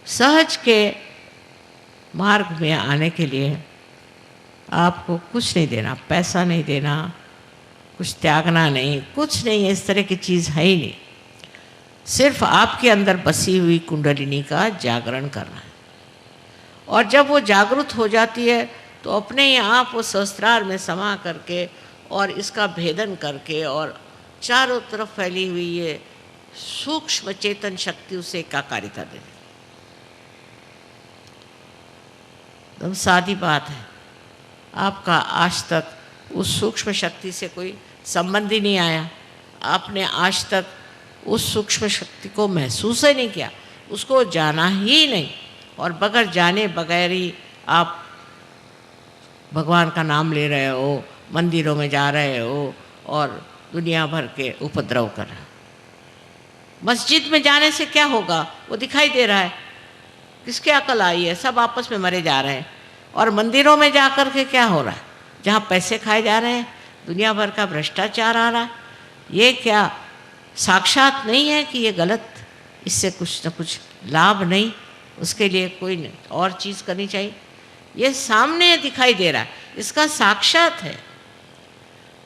सहज के मार्ग में आने के लिए आपको कुछ नहीं देना, पैसा नहीं देना, कुछ त्यागना नहीं, कुछ नहीं, इस तरह की चीज़ है ही नहीं। सिर्फ आपके अंदर बसी हुई कुंडलिनी का जागरण करना है। और जब वो जागृत हो जाती है तो अपने ही आप वो सहस्त्रार में समा करके और इसका भेदन करके और चारों तरफ फैली हुई ये सूक्ष्म चेतन शक्ति उसे एकाकारिता दे देती। एकदम सादी बात है। आपका आज तक उस सूक्ष्म शक्ति से कोई संबंध ही नहीं आया, आपने आज तक उस सूक्ष्म शक्ति को महसूस ही नहीं किया, उसको जाना ही नहीं, और बगैर जाने बगैर ही आप भगवान का नाम ले रहे हो, मंदिरों में जा रहे हो और दुनिया भर के उपद्रव कर रहे हो। मस्जिद में जाने से क्या होगा, वो दिखाई दे रहा है, किसकी अकल आई है, सब आपस में मरे जा रहे हैं। और मंदिरों में जा कर के क्या हो रहा है, जहाँ पैसे खाए जा रहे हैं, दुनिया भर का भ्रष्टाचार आ रहा है। ये क्या साक्षात नहीं है कि ये गलत, इससे कुछ न कुछ लाभ नहीं, उसके लिए कोई और चीज़ करनी चाहिए। ये सामने दिखाई दे रहा है, इसका साक्षात है,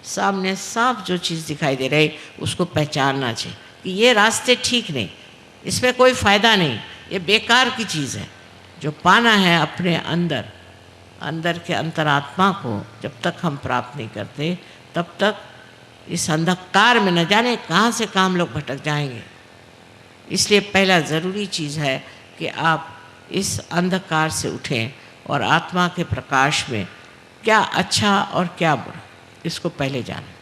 सामने साफ जो चीज़ दिखाई दे रही उसको पहचानना चाहिए कि ये रास्ते ठीक नहीं, इसमें कोई फ़ायदा नहीं, ये बेकार की चीज़ है। जो पाना है अपने अंदर, अंदर के अंतरात्मा को जब तक हम प्राप्त नहीं करते तब तक इस अंधकार में न जाने कहाँ से कहाँ हम लोग भटक जाएंगे। इसलिए पहला ज़रूरी चीज़ है कि आप इस अंधकार से उठें और आत्मा के प्रकाश में क्या अच्छा और क्या बुरा, इसको पहले जानें।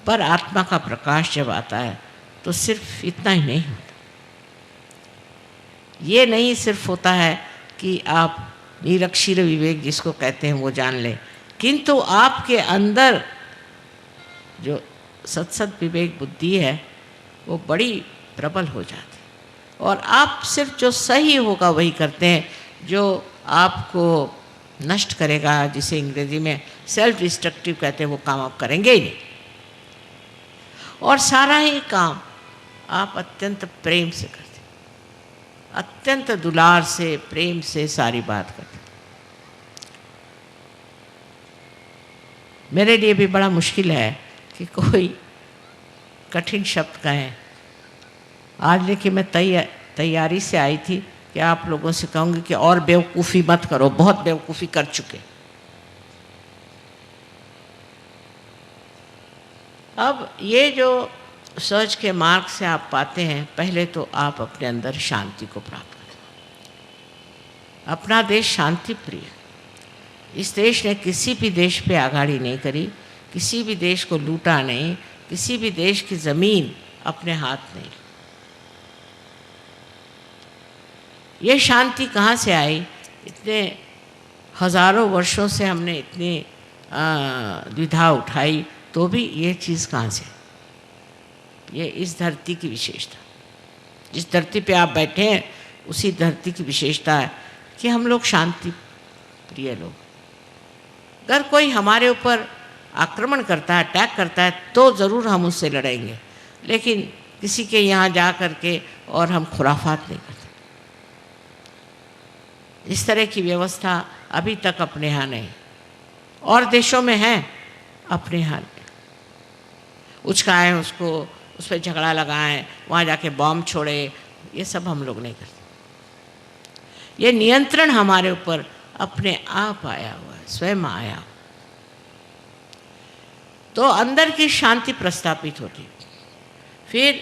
पर आत्मा का प्रकाश जब आता है तो सिर्फ इतना ही नहीं होता। ये नहीं सिर्फ होता है कि आप निरक्षीर विवेक जिसको कहते हैं वो जान लें, किंतु आपके अंदर जो सत्सत विवेक बुद्धि है वो बड़ी प्रबल हो जाती है और आप सिर्फ जो सही होगा वही करते हैं, जो आपको नष्ट करेगा, जिसे अंग्रेजी में सेल्फ डिस्ट्रक्टिव कहते हैं, वो काम आप करेंगे ही नहीं। और सारा ही काम आप अत्यंत प्रेम से करते, अत्यंत दुलार से, प्रेम से सारी बात करते। मेरे लिए भी बड़ा मुश्किल है कि कोई कठिन शब्द कहें। आज लेकिन मैं तैयारी से आई थी कि आप लोगों से कहूँगी कि और बेवकूफ़ी मत करो, बहुत बेवकूफ़ी कर चुके। अब ये जो सहज के मार्ग से आप पाते हैं, पहले तो आप अपने अंदर शांति को प्राप्त करें। अपना देश शांति प्रिय, इस देश ने किसी भी देश पे आगाड़ी नहीं करी, किसी भी देश को लूटा नहीं, किसी भी देश की ज़मीन अपने हाथ नहीं। ये शांति कहाँ से आई? इतने हज़ारों वर्षों से हमने इतनी द्विधा उठाई तो भी ये चीज़ कहाँ से? ये इस धरती की विशेषता, जिस धरती पे आप बैठे हैं उसी धरती की विशेषता है कि हम लोग शांति प्रिय लोग। अगर कोई हमारे ऊपर आक्रमण करता है, अटैक करता है, तो ज़रूर हम उससे लड़ेंगे, लेकिन किसी के यहाँ जा कर के और हम खुराफात नहीं करते। इस तरह की व्यवस्था अभी तक अपने यहाँ नहीं, और देशों में है, अपने यहाँ उचकाएं उसको, उस पर झगड़ा लगाएं, वहाँ जाके बॉम्ब छोड़े, ये सब हम लोग नहीं करते। ये नियंत्रण हमारे ऊपर अपने आप आया हुआ है, स्वयं आया। तो अंदर की शांति प्रस्थापित होती, फिर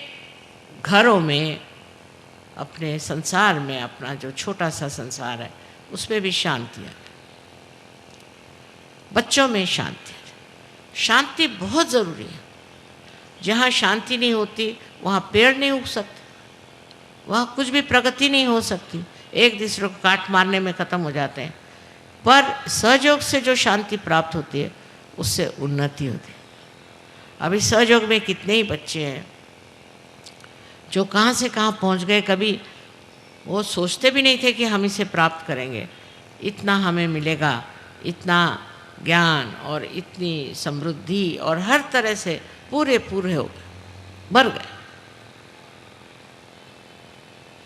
घरों में, अपने संसार में, अपना जो छोटा सा संसार है उसमें भी शांति है, बच्चों में शांति है। शांति बहुत ज़रूरी है। जहाँ शांति नहीं होती वहाँ पेड़ नहीं उग सकते, वहाँ कुछ भी प्रगति नहीं हो सकती, एक दूसरे को काट मारने में ख़त्म हो जाते हैं। पर सहयोग से जो शांति प्राप्त होती है उससे उन्नति होती है। अभी सहयोग में कितने ही बच्चे हैं जो कहाँ से कहाँ पहुँच गए, कभी वो सोचते भी नहीं थे कि हम इसे प्राप्त करेंगे, इतना हमें मिलेगा, इतना ज्ञान और इतनी समृद्धि, और हर तरह से पूरे हो गए, भर गए।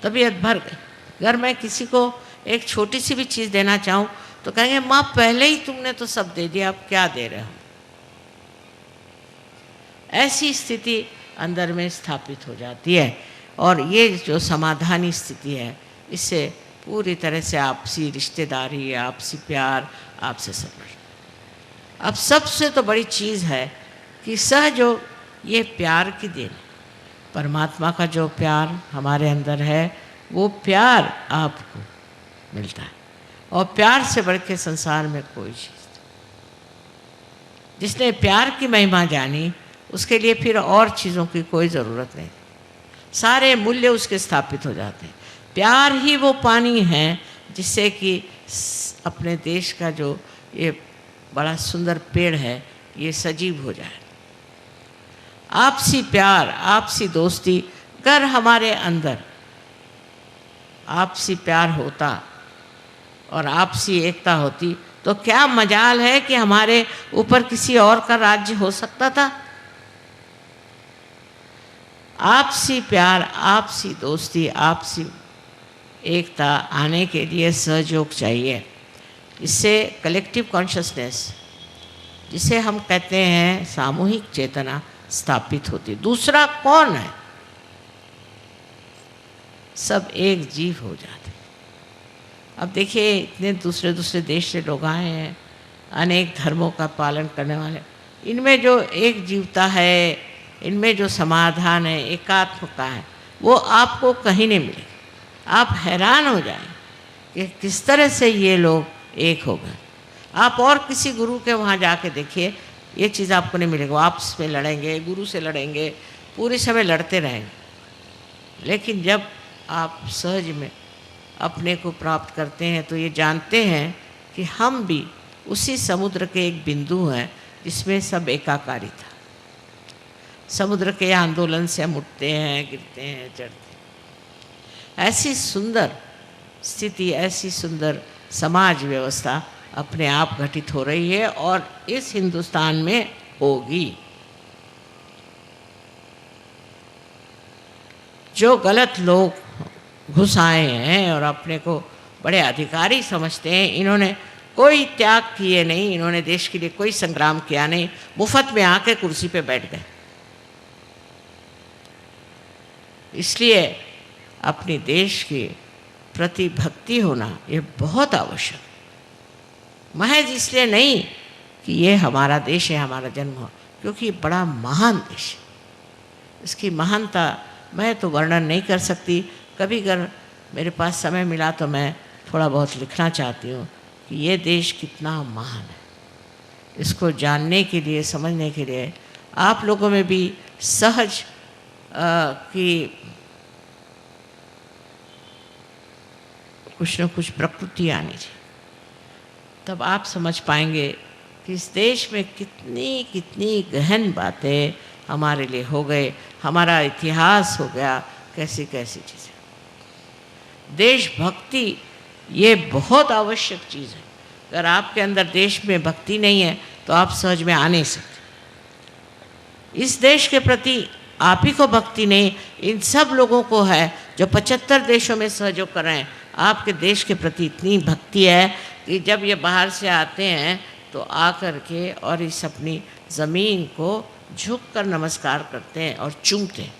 तबीयत भर गई। अगर मैं किसी को एक छोटी सी भी चीज़ देना चाहूँ तो कहेंगे माँ पहले ही तुमने तो सब दे दिया, अब क्या दे रहे हो। ऐसी स्थिति अंदर में स्थापित हो जाती है और ये जो समाधानी स्थिति है, इससे पूरी तरह से आपसी रिश्तेदारी, आपसी प्यार, आपसे समझ। अब सबसे तो बड़ी चीज़ है कि सहयोग, ये प्यार की देन, परमात्मा का जो प्यार हमारे अंदर है वो प्यार आपको मिलता है। और प्यार से बढ़ के संसार में कोई चीज़ नहीं। जिसने प्यार की महिमा जानी उसके लिए फिर और चीज़ों की कोई ज़रूरत नहीं, सारे मूल्य उसके स्थापित हो जाते हैं। प्यार ही वो पानी है जिससे कि अपने देश का जो ये बड़ा सुंदर पेड़ है ये सजीव हो जाए। आपसी प्यार, आपसी दोस्ती, अगर हमारे अंदर आपसी प्यार होता और आपसी एकता होती तो क्या मजाल है कि हमारे ऊपर किसी और का राज्य हो सकता था। आपसी प्यार, आपसी दोस्ती, आपसी एकता आने के लिए सहयोग चाहिए। इससे कलेक्टिव कॉन्शसनेस, जिसे हम कहते हैं सामूहिक चेतना, स्थापित होती। दूसरा कौन है, सब एक जीव हो जाते। अब देखिए इतने दूसरे दूसरे देश से लोग आए हैं, अनेक धर्मों का पालन करने वाले, इनमें जो एक जीवता है, इनमें जो समाधान है, एकात्म का है, वो आपको कहीं नहीं मिलेगा। आप हैरान हो जाएं कि किस तरह से ये लोग एक हो गए। आप और किसी गुरु के वहाँ जाके देखिए, ये चीज़ आपको नहीं मिलेगी। आपस में लड़ेंगे, गुरु से लड़ेंगे, पूरे समय लड़ते रहेंगे। लेकिन जब आप सहज में अपने को प्राप्त करते हैं तो ये जानते हैं कि हम भी उसी समुद्र के एक बिंदु हैं जिसमें सब एकाकारी था। समुद्र के आंदोलन से हम उठते हैं, गिरते हैं, चढ़ते हैं। ऐसी सुंदर स्थिति, ऐसी सुंदर समाज व्यवस्था अपने आप घटित हो रही है और इस हिंदुस्तान में होगी। जो गलत लोग घुस आए हैं और अपने को बड़े अधिकारी समझते हैं, इन्होंने कोई त्याग किए नहीं, इन्होंने देश के लिए कोई संग्राम किया नहीं, मुफ्त में आके कुर्सी पे बैठ गए। इसलिए अपने देश के प्रति भक्ति होना ये बहुत आवश्यक है। महज इसलिए नहीं कि ये हमारा देश है, हमारा जन्म हो, क्योंकि ये बड़ा महान देश है। इसकी महानता मैं तो वर्णन नहीं कर सकती। कभी अगर मेरे पास समय मिला तो मैं थोड़ा बहुत लिखना चाहती हूँ कि ये देश कितना महान है। इसको जानने के लिए, समझने के लिए आप लोगों में भी सहज की कुछ न कुछ प्रकृति आनी चाहिए। तब आप समझ पाएंगे कि इस देश में कितनी कितनी गहन बातें हमारे लिए हो गए, हमारा इतिहास हो गया, कैसी कैसी चीज़ें। देशभक्ति ये बहुत आवश्यक चीज़ है। अगर आपके अंदर देश में भक्ति नहीं है तो आप सहज में आ नहीं सकते। इस देश के प्रति आप ही को भक्ति नहीं, इन सब लोगों को है जो 75 देशों में सहयोग कर रहे हैं। आपके देश के प्रति इतनी भक्ति है कि जब ये बाहर से आते हैं तो आकर के और इस अपनी ज़मीन को झुक कर नमस्कार करते हैं और चूमते हैं।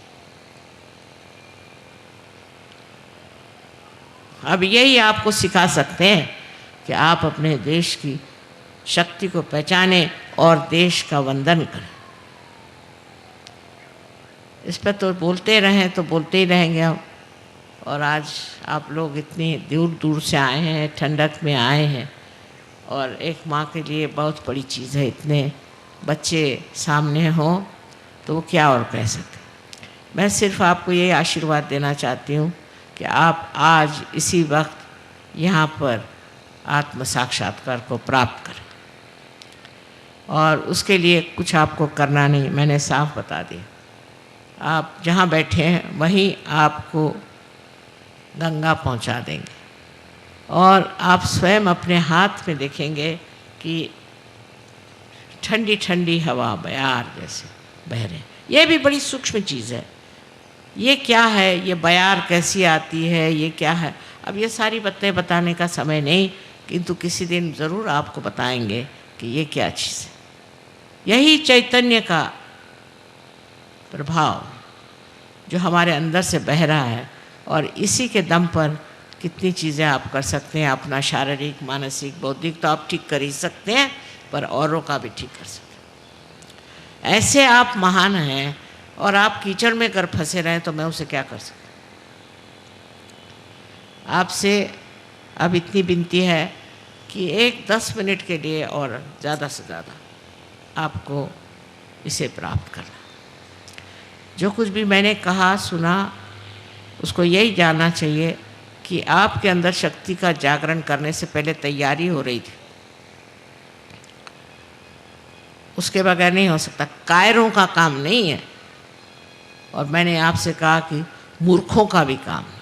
अब यही आपको सिखा सकते हैं कि आप अपने देश की शक्ति को पहचानें और देश का वंदन करें। इस पर तो बोलते रहें तो बोलते ही रहेंगे हम। और आज आप लोग इतनी दूर दूर से आए हैं, ठंडक में आए हैं, और एक माँ के लिए बहुत बड़ी चीज़ है। इतने बच्चे सामने हों तो वो क्या और कह सकते। मैं सिर्फ आपको ये आशीर्वाद देना चाहती हूँ कि आप आज इसी वक्त यहाँ पर आत्म साक्षात्कार को प्राप्त करें। और उसके लिए कुछ आपको करना नहीं, मैंने साफ बता दिया। आप जहाँ बैठे हैं वहीं आपको गंगा पहुँचा देंगे और आप स्वयं अपने हाथ में देखेंगे कि ठंडी ठंडी हवा बयार जैसे बह रहे हैं। ये भी बड़ी सूक्ष्म चीज़ है। ये क्या है, ये बयार कैसी आती है, ये क्या है। अब ये सारी बातें बताने का समय नहीं, किंतु किसी दिन ज़रूर आपको बताएंगे कि ये क्या चीज़ है। यही चैतन्य का प्रभाव जो हमारे अंदर से बह रहा है, और इसी के दम पर कितनी चीज़ें आप कर सकते हैं। अपना शारीरिक, मानसिक, बौद्धिक तो आप ठीक कर ही सकते हैं, पर औरों का भी ठीक कर सकते हैं। ऐसे आप महान हैं, और आप कीचड़ में कर फंसे रहें तो मैं उसे क्या कर सकता। आपसे अब इतनी विनती है कि 10 मिनट के लिए और ज़्यादा से ज़्यादा आपको इसे प्राप्त करना। जो कुछ भी मैंने कहा सुना, उसको यही जानना चाहिए कि आपके अंदर शक्ति का जागरण करने से पहले तैयारी हो रही थी, उसके बगैर नहीं हो सकता। कायरों का काम नहीं है, और मैंने आपसे कहा कि मूर्खों का भी काम नहीं।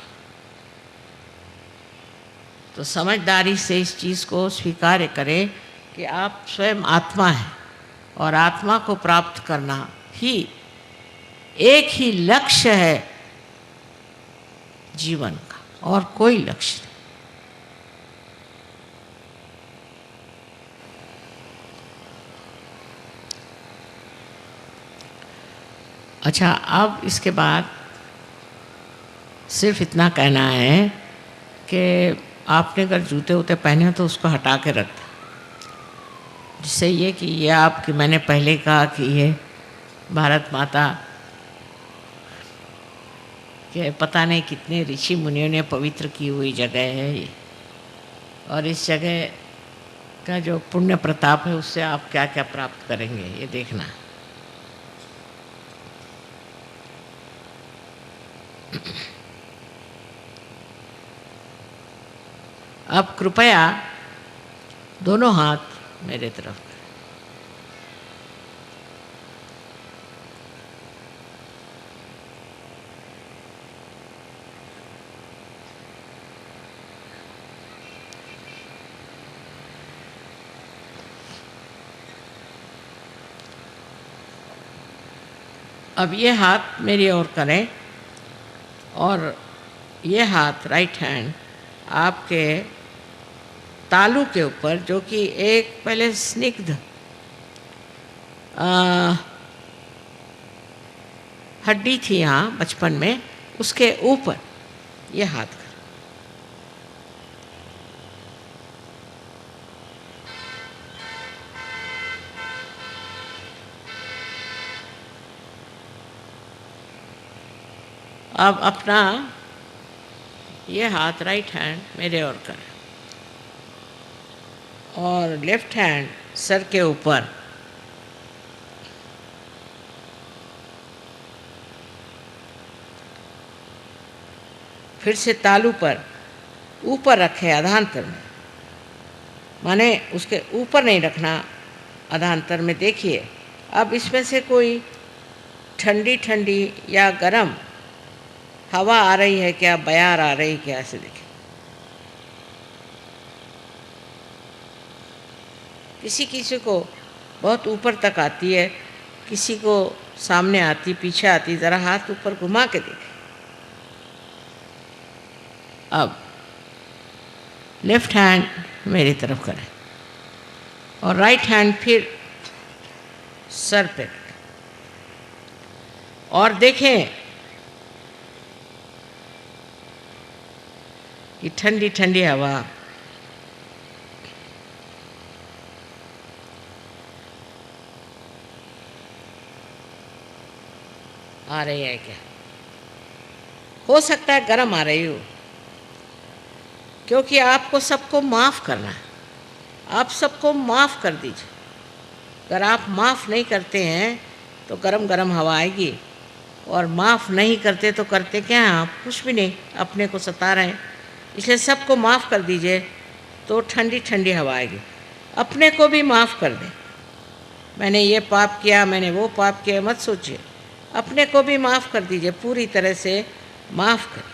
तो समझदारी से इस चीज़ को स्वीकार करें कि आप स्वयं आत्मा हैं, और आत्मा को प्राप्त करना ही एक ही लक्ष्य है जीवन का, और कोई लक्ष्य नहीं। अच्छा, अब इसके बाद सिर्फ इतना कहना है कि आपने अगर जूते वूते पहने हो तो उसको हटा के रख दें, जिससे ये कि ये आपकी, मैंने पहले कहा कि ये भारत माता के पता नहीं कितने ऋषि मुनियों ने पवित्र की हुई जगह है ये, और इस जगह का जो पुण्य प्रताप है उससे आप क्या क्या प्राप्त करेंगे ये देखना। अब कृपया दोनों हाथ मेरे तरफ करें। अब ये हाथ मेरी ओर करें, और ये हाथ राइट हैंड आपके तालू के ऊपर, जो कि एक पहले स्निग्ध हड्डी थी यहाँ बचपन में, उसके ऊपर ये हाथ कर। अब अपना ये हाथ राइट हैंड मेरे ओर करें, और लेफ्ट हैंड सर के ऊपर, फिर से तालू पर ऊपर रखें अधांतर में, माने उसके ऊपर नहीं रखना, अधांतर में। देखिए अब इसमें से कोई ठंडी ठंडी या गरम हवा आ रही है क्या, बयार आ रही क्या, ऐसे देखें। किसी किसी को बहुत ऊपर तक आती है, किसी को सामने आती, पीछे आती। ज़रा हाथ ऊपर घुमा के देखें। अब लेफ्ट हैंड मेरी तरफ करें, और राइट हैंड फिर सर पे रखें, और देखें कि ठंडी ठंडी हवा आ रही है क्या। हो सकता है गर्म आ रही हो, क्योंकि आपको सबको माफ़ करना है। आप सबको माफ़ कर दीजिए। अगर आप माफ़ नहीं करते हैं तो गरम गरम हवा आएगी, और माफ़ नहीं करते तो करते क्या हैं आप, कुछ भी नहीं, अपने को सता रहे हैं। इसलिए सबको माफ़ कर दीजिए तो ठंडी ठंडी हवा आएगी। अपने को भी माफ़ कर दें। मैंने ये पाप किया, मैंने वो पाप किया, मत सोचिए। अपने को भी माफ़ कर दीजिए, पूरी तरह से माफ़ करें।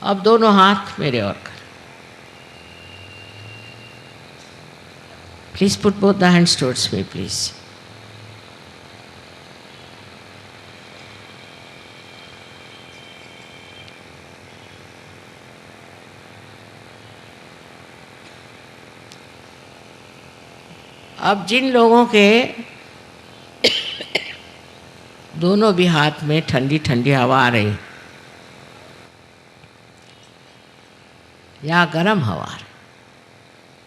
अब दोनों हाथ मेरे ओर कर। Please put both the hands towards me, please. अब जिन लोगों के दोनों भी हाथ में ठंडी ठंडी हवा आ रही या गर्म हवा आ रही,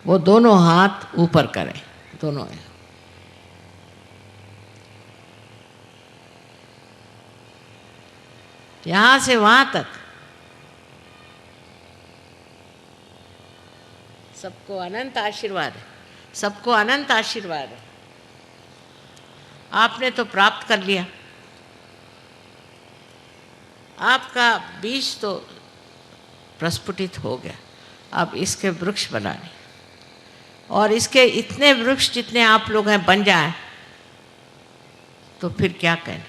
वो दोनों हाथ ऊपर करें, दोनों। यहाँ से वहाँ तक सबको अनंत आशीर्वाद है, सबको अनंत आशीर्वाद है। आपने तो प्राप्त कर लिया, आपका बीज तो प्रस्फुटित हो गया। अब इसके वृक्ष बनाने, और इसके इतने वृक्ष जितने आप लोग हैं बन जाएं, तो फिर क्या कहने।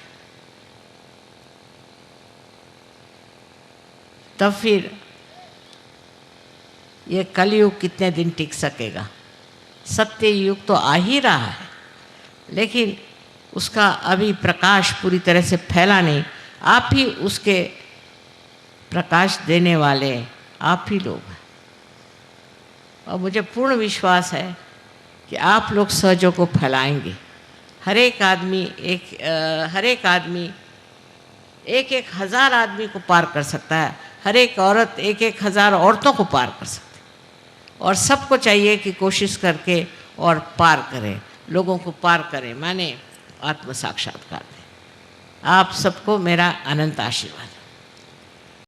तब फिर ये कलयुग कितने दिन टिक सकेगा। सत्य युग तो आ ही रहा है, लेकिन उसका अभी प्रकाश पूरी तरह से फैला नहीं। आप ही उसके प्रकाश देने वाले आप ही लोग हैं। और मुझे पूर्ण विश्वास है कि आप लोग सहजों को फैलाएंगे। हर एक आदमी एक एक हज़ार आदमी को पार कर सकता है, हर एक औरत एक एक हज़ार औरतों को पार कर सकती है। और सबको चाहिए कि कोशिश करके और पार करें, लोगों को पार करें, माने आत्म साक्षात्कार दें। आप सबको मेरा अनंत आशीर्वाद।